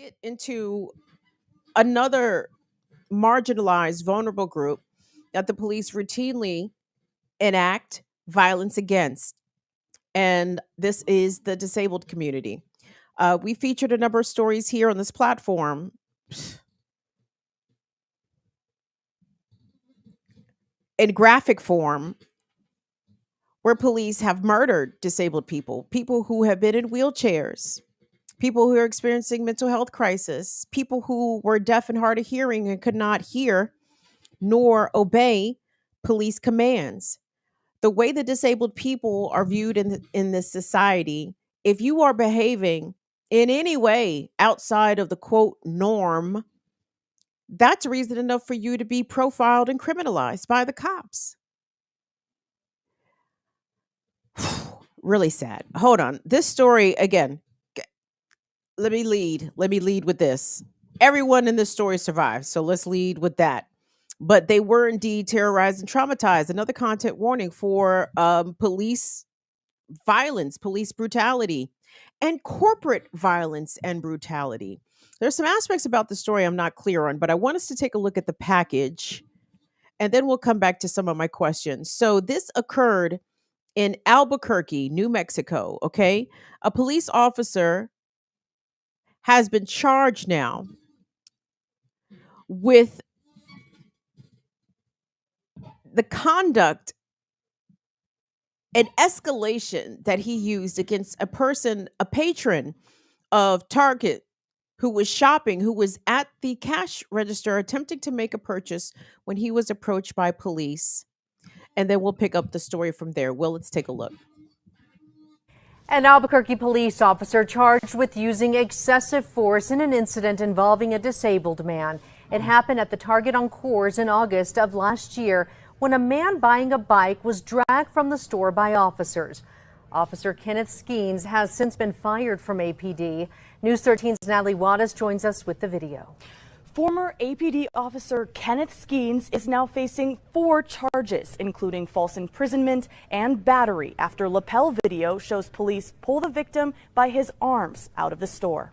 Get into another marginalized, vulnerable group that the police routinely enact violence against. And this is the disabled community. We featured a number of stories here on this platform in graphic form where police have murdered disabled people, people who have been in wheelchairs, people who are experiencing mental health crisis, people who were deaf and hard of hearing and could not hear nor obey police commands. The way that disabled people are viewed in this society, if you are behaving in any way outside of the quote norm, that's reason enough for you to be profiled and criminalized by the cops. Really sad. Hold on. This story, again, let me lead with this. Everyone in this story survived, so let's lead with that. But they were indeed terrorized and traumatized. Another content warning for police violence, police brutality, and corporate violence and brutality. There's some aspects about the story I'm not clear on, but I want us to take a look at the package and then we'll come back to some of my questions. So this occurred in Albuquerque, New Mexico, okay? A police officer has been charged now with the conduct and escalation that he used against a person, a patron of Target who was shopping, who was at the cash register attempting to make a purchase when he was approached by police. And then we'll pick up the story from there. Well, let's take a look. An Albuquerque police officer charged with using excessive force in an incident involving a disabled man. It happened at the Target on Coors in August of last year when a man buying a bike was dragged from the store by officers. Officer Kenneth Skeens has since been fired from APD. News 13's Natalie Wattis joins us with the video. Former APD officer Kenneth Skeens is now facing 4 charges, including false imprisonment and battery, after lapel video shows police pull the victim by his arms out of the store.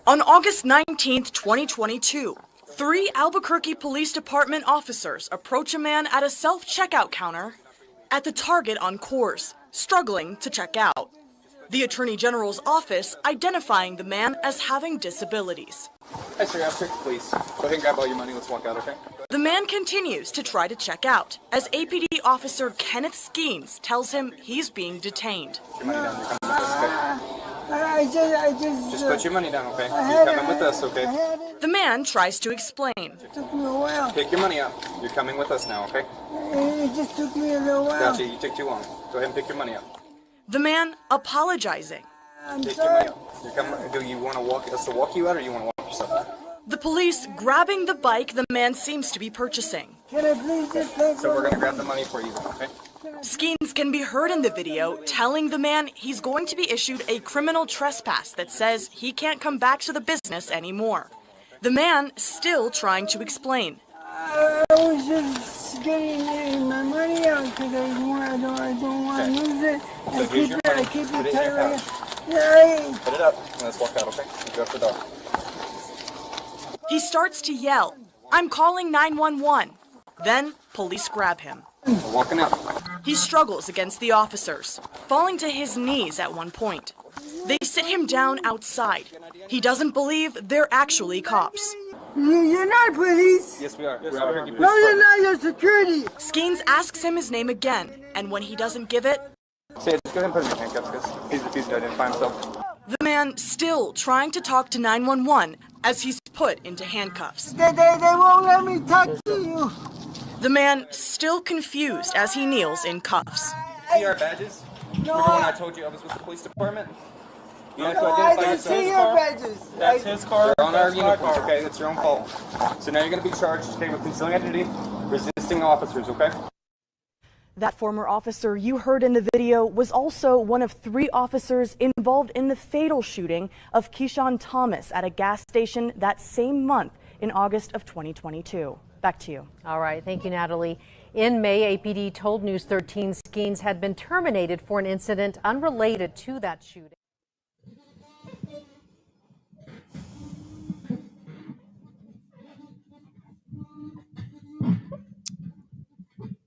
On August 19th, 2022, 3 Albuquerque Police Department officers approach a man at a self-checkout counter at the Target on Coors, struggling to check out. The Attorney General's office identifying the man as having disabilities. Hi, sir, I'll check, please. Go ahead and grab all your money. Let's walk out, okay? The man continues to try to check out as APD officer Kenneth Skeens tells him he's being detained. Your money down. You're coming with us, okay? Just put your money down, okay? You're coming with us, okay? The man tries to explain. It took me a while. Pick your money up. You're coming with us now, okay? It just took me a little while. Gotcha, you took too long. Go ahead and pick your money up. The man apologizing. Pick your money up. Do you want us to walk you out, or you want to walk yourself out? The police grabbing the bike the man seems to be purchasing. Can I please just take So we're going to grab the money for you, okay? Skeens can be heard in the video telling the man he's going to be issued a criminal trespass that says he can't come back to the business anymore. The man still trying to explain. I was just getting my money out because I don't want to lose it. I keep it tight. Put it up and let's walk out, okay? You go up the door. He starts to yell, "I'm calling 911." Then police grab him. We're walking out. He struggles against the officers, falling to his knees at one point. They sit him down outside. He doesn't believe they're actually cops. You're not police. Yes, we are. No, you're not. You're security. Skeens asks him his name again, and when he doesn't give it, Say it. Just go ahead and put him in handcuffs because he's refused to identify himself. the man still trying to talk to 911 as he's put into handcuffs. They won't let me talk to you. The man still confused as he kneels in cuffs. See our badges? No, Remember when I told you I was with the police department? You have to I identify don't yourself. see your badges. That's his car. They're on our That's my uniforms, car. okay? That's your own fault. So now you're going to be charged, okay, with concealing identity, resisting officers, okay? That former officer you heard in the video was also one of 3 officers involved in the fatal shooting of Keyshawn Thomas at a gas station that same month in August of 2022. Back to you. All right. Thank you, Natalie. In May, APD told News 13 Skeens had been terminated for an incident unrelated to that shooting.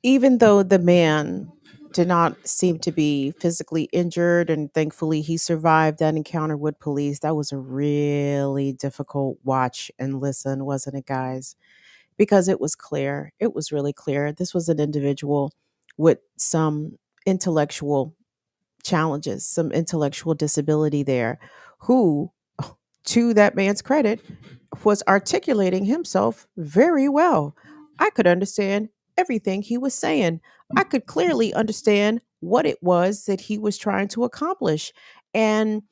Even though the man did not seem to be physically injured and thankfully he survived that encounter with police, that was a really difficult watch and listen, wasn't it, guys? Because it was clear. It was really clear. This was an individual with some intellectual challenges, some intellectual disability there, who, to that man's credit, was articulating himself very well. I could understand everything he was saying. I could clearly understand what it was that he was trying to accomplish. And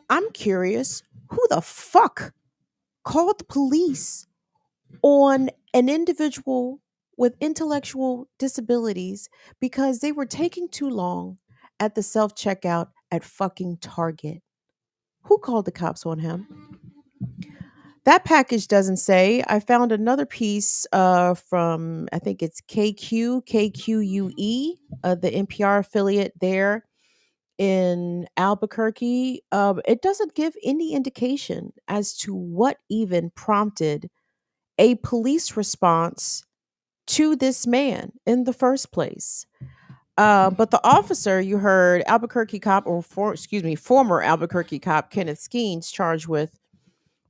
I'm curious, who the fuck called the police on an individual with intellectual disabilities because they were taking too long at the self checkout at fucking Target? Who called the cops on him? That package doesn't say. I found another piece from, I think it's KQUE, the NPR affiliate there in Albuquerque. It doesn't give any indication as to what even prompted a police response to this man in the first place. But the officer you heard, Albuquerque cop, excuse me, former Albuquerque cop Kenneth Skeens, charged with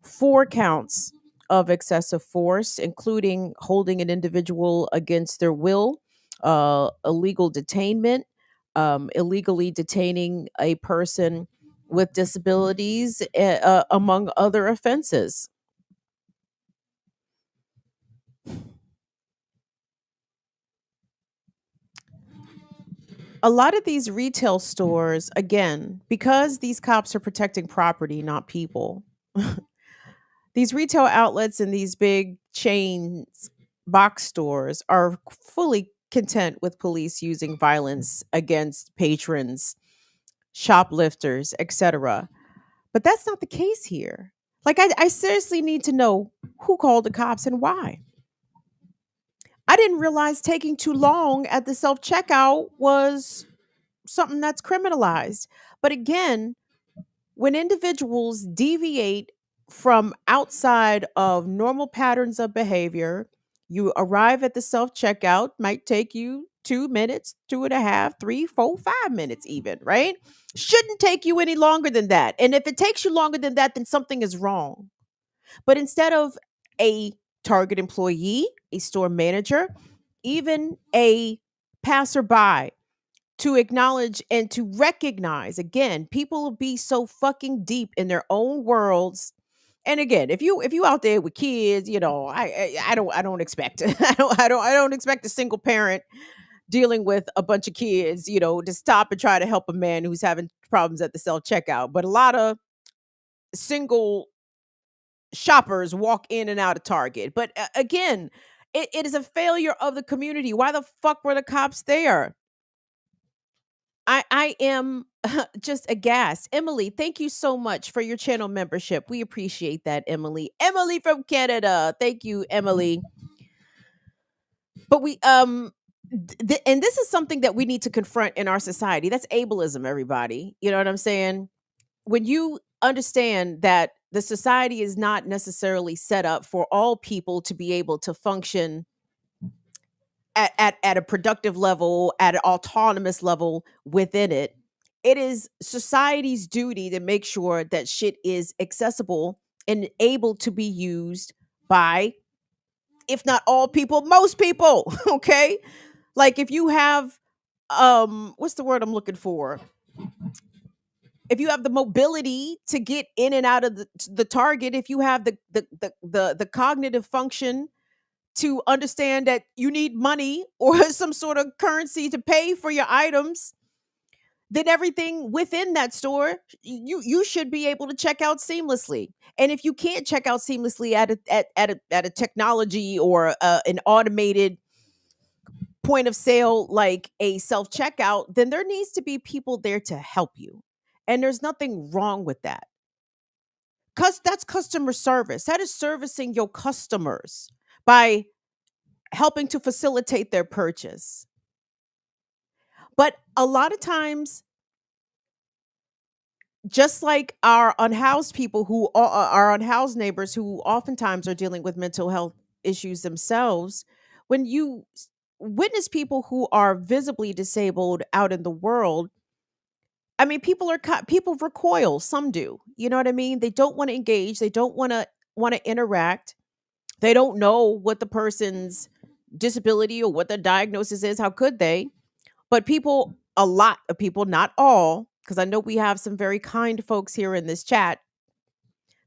4 counts of excessive force, including holding an individual against their will, illegal detainment, illegally detaining a person with disabilities, among other offenses. A lot of these retail stores, again, because these cops are protecting property, not people, these retail outlets and these big chains, box stores, are fully content with police using violence against patrons, shoplifters, etc. But that's not the case here. Like, I seriously need to know who called the cops and why. I didn't realize taking too long at the self checkout was something that's criminalized. But again, when individuals deviate from outside of normal patterns of behavior, you arrive at the self checkout, might take you 2 minutes, two and a half, 3, 4, 5 minutes, even, right? Shouldn't take you any longer than that. And if it takes you longer than that, then something is wrong. But instead of a Target employee, a store manager, even a passerby to acknowledge and to recognize, again, people will be so fucking deep in their own worlds. And again, if you out there with kids, I don't expect I don't expect a single parent dealing with a bunch of kids, to stop and try to help a man who's having problems at the self checkout. But a lot of single shoppers walk in and out of Target. But again, it is a failure of the community. Why the fuck were the cops there? I am just aghast. Emily, thank you so much for your channel membership. We appreciate that, Emily. Emily from Canada. Thank you, Emily. But and this is something that we need to confront in our society. That's ableism, everybody. You know what I'm saying? When you understand that the society is not necessarily set up for all people to be able to function at a productive level, at an autonomous level within it, it is society's duty to make sure that shit is accessible and able to be used by, if not all people, most people. Okay. Like, if you have, what's the word I'm looking for? If you have the mobility to get in and out of the Target, if you have the cognitive function to understand that you need money or some sort of currency to pay for your items, then everything within that store, you should be able to check out seamlessly. And if you can't check out seamlessly at a technology or an automated point of sale like a self checkout, then there needs to be people there to help you. And there's nothing wrong with that. Cuz that's customer service. That is servicing your customers by helping to facilitate their purchase. But a lot of times, just like our unhoused people who are unhoused neighbors who oftentimes are dealing with mental health issues themselves, when you witness people who are visibly disabled out in the world, I mean, people recoil. Some do. You know what I mean? They don't want to engage. They don't want to interact. They don't know what the person's disability or what the diagnosis is. How could they? But people, a lot of people, not all, because I know we have some very kind folks here in this chat.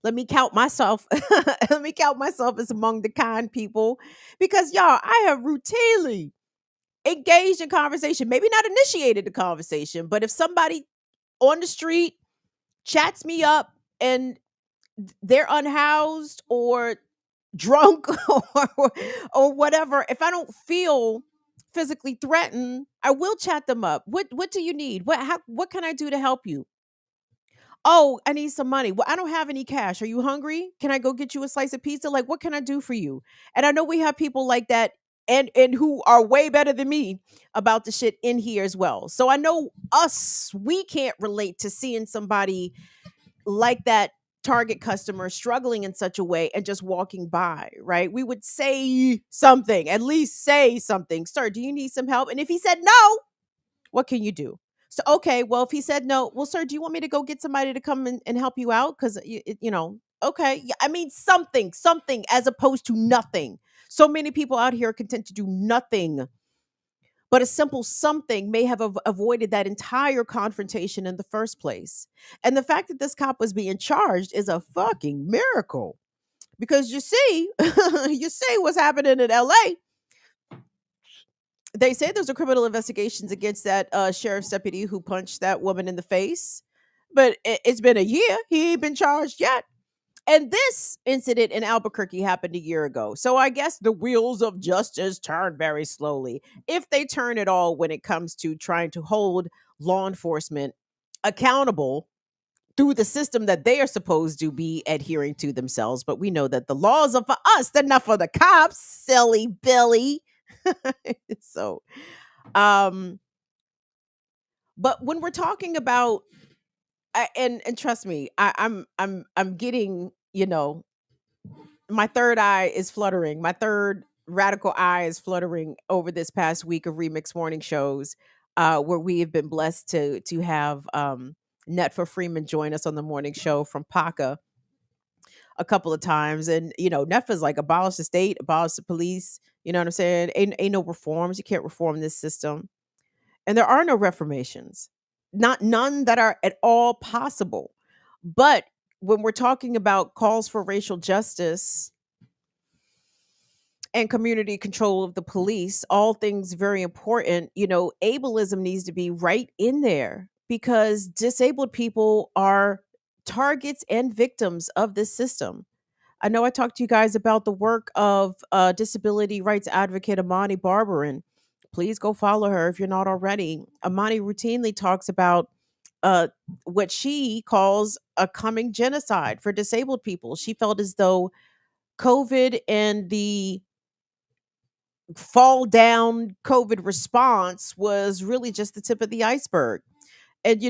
Let me count myself. Let me count myself as among the kind people, because y'all, I have routinely engaged in conversation, maybe not initiated the conversation, but if somebody on the street chats me up and they're unhoused or drunk or whatever, if I don't feel physically threatened, I will chat them up. What do you need? What can I do to help you? Oh, I need some money. Well, I don't have any cash. Are you hungry? Can I go get you a slice of pizza? Like, what can I do for you? And I know we have people like that, and who are way better than me about the shit in here as well. So I know we can't relate to seeing somebody like that target customer struggling in such a way and just walking by, right? We would say something, at least say something. Sir, do you need some help? And if he said no, what can you do? So, okay, well, if he said no, well, sir, do you want me to go get somebody to come and help you out? Because, okay. Yeah, I mean, something as opposed to nothing. So many people out here are content to do nothing, but a simple something may have avoided that entire confrontation in the first place. And the fact that this cop was being charged is a fucking miracle. Because you see, you see what's happening in LA. They say there's a criminal investigations against that sheriff's deputy who punched that woman in the face, but it's been a year. He ain't been charged yet. And this incident in Albuquerque happened a year ago. So I guess the wheels of justice turn very slowly, if they turn at all, when it comes to trying to hold law enforcement accountable through the system that they are supposed to be adhering to themselves. But we know that the laws are for us, they're not for the cops, silly Billy. So, um, but when we're talking about, and trust me, I'm getting, my third eye is fluttering. My third radical eye is fluttering over this past week of Remix Morning shows, where we have been blessed to have Netfa Freeman join us on the morning show from PACA a couple of times. And Netfa's like, abolish the state, abolish the police. You know what I'm saying? Ain't no reforms. You can't reform this system. And there are no reformations, none that are at all possible. But when we're talking about calls for racial justice and community control of the police, all things very important, ableism needs to be right in there, because disabled people are targets and victims of this system. I know I talked to you guys about the work of disability rights advocate Amani Barberin. Please go follow her if you're not already. Amani routinely talks about uh, what she calls a coming genocide for disabled people. She felt as though COVID and the fall down COVID response was really just the tip of the iceberg. And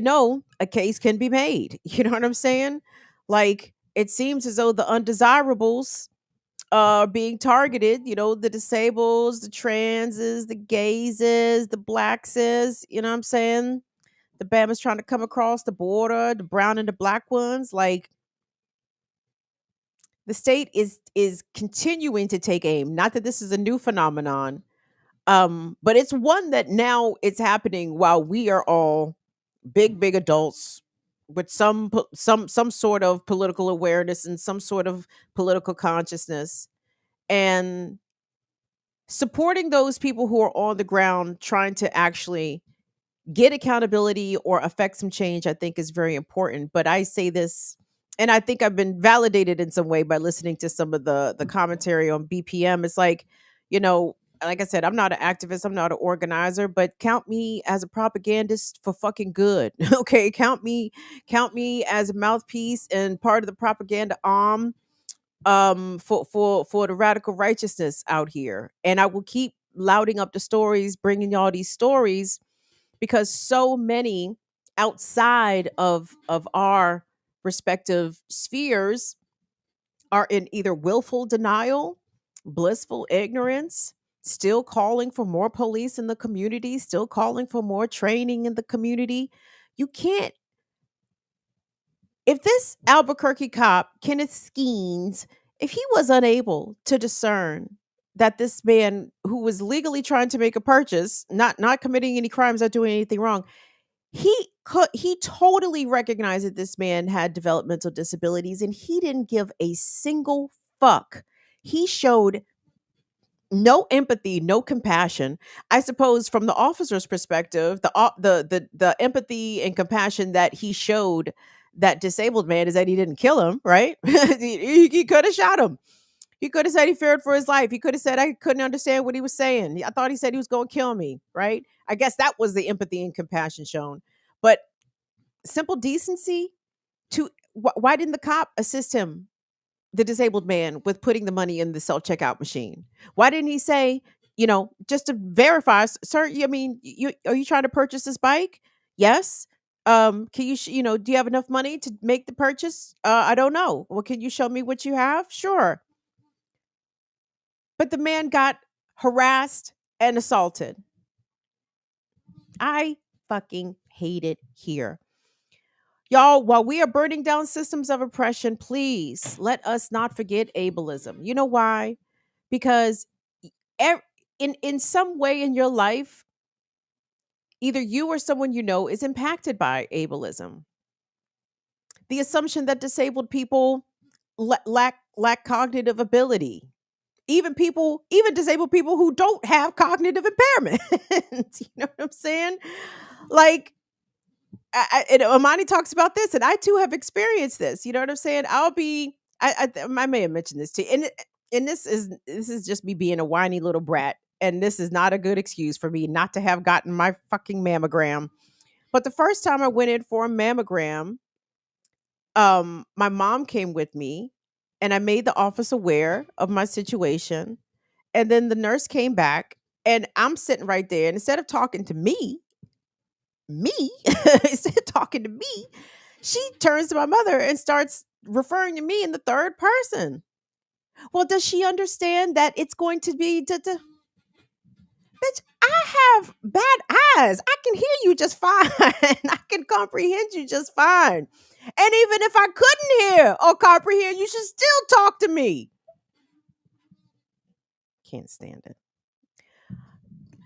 a case can be made. You know what I'm saying? Like, it seems as though the undesirables being targeted, the disables, the transes, the gayses, the blackses, you know what I'm saying? The Bama's trying to come across the border, the brown and the black ones. Like, the state is continuing to take aim. Not that this is a new phenomenon, but it's one that now it's happening while we are all big adults with some sort of political awareness and some sort of political consciousness, and supporting those people who are on the ground trying to actually get accountability or affect some change, I think is very important. But I say this, and I think I've been validated in some way by listening to some of the commentary on BPM. It's like, like I said, I'm not an activist, I'm not an organizer, but count me as a propagandist for fucking good. Okay, count me as a mouthpiece and part of the propaganda arm for the radical righteousness out here. And I will keep louding up the stories, bringing y'all these stories, because so many outside of our respective spheres are in either willful denial, blissful ignorance, still calling for more police in the community, still calling for more training in the community. You can't. If this Albuquerque cop, Kenneth Skeens, if he was unable to discern that this man who was legally trying to make a purchase, not committing any crimes or doing anything wrong, he totally recognized that this man had developmental disabilities and he didn't give a single fuck. He showed no empathy, no compassion. I suppose from the officer's perspective, the empathy and compassion that he showed that disabled man is that he didn't kill him, right? He could have shot him. He could have said he feared for his life. He could have said I couldn't understand what he was saying. I thought he said he was going to kill me, right? I guess that was the empathy and compassion shown. But simple decency to why didn't the cop assist him, the disabled man, with putting the money in the self-checkout machine? Why didn't he say, just to verify, sir, I mean, are you trying to purchase this bike? Yes. Can you, do you have enough money to make the purchase? I don't know. Well, can you show me what you have? Sure. But the man got harassed and assaulted. I fucking hate it here. Y'all, while we are burning down systems of oppression, please let us not forget ableism. You know why? Because in some way in your life, either you or someone you know is impacted by ableism. The assumption that disabled people lack cognitive ability. Even disabled people who don't have cognitive impairment. You know what I'm saying? Like, and Amani talks about this, and I too have experienced this. You know what I'm saying? I may have mentioned this too, and this is just me being a whiny little brat, and this is not a good excuse for me not to have gotten my fucking mammogram. But the first time I went in for a mammogram, my mom came with me, and I made the office aware of my situation, and then the nurse came back, and I'm sitting right there, and instead of talking to me, instead of talking to me, she turns to my mother and starts referring to me in the third person. Well, does she understand that it's going to be bitch, I have bad eyes. I can hear you just fine. I can comprehend you just fine. And even if I couldn't hear or comprehend, you should still talk to me. Can't stand it.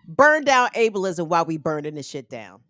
Burn down ableism while we burning this shit down.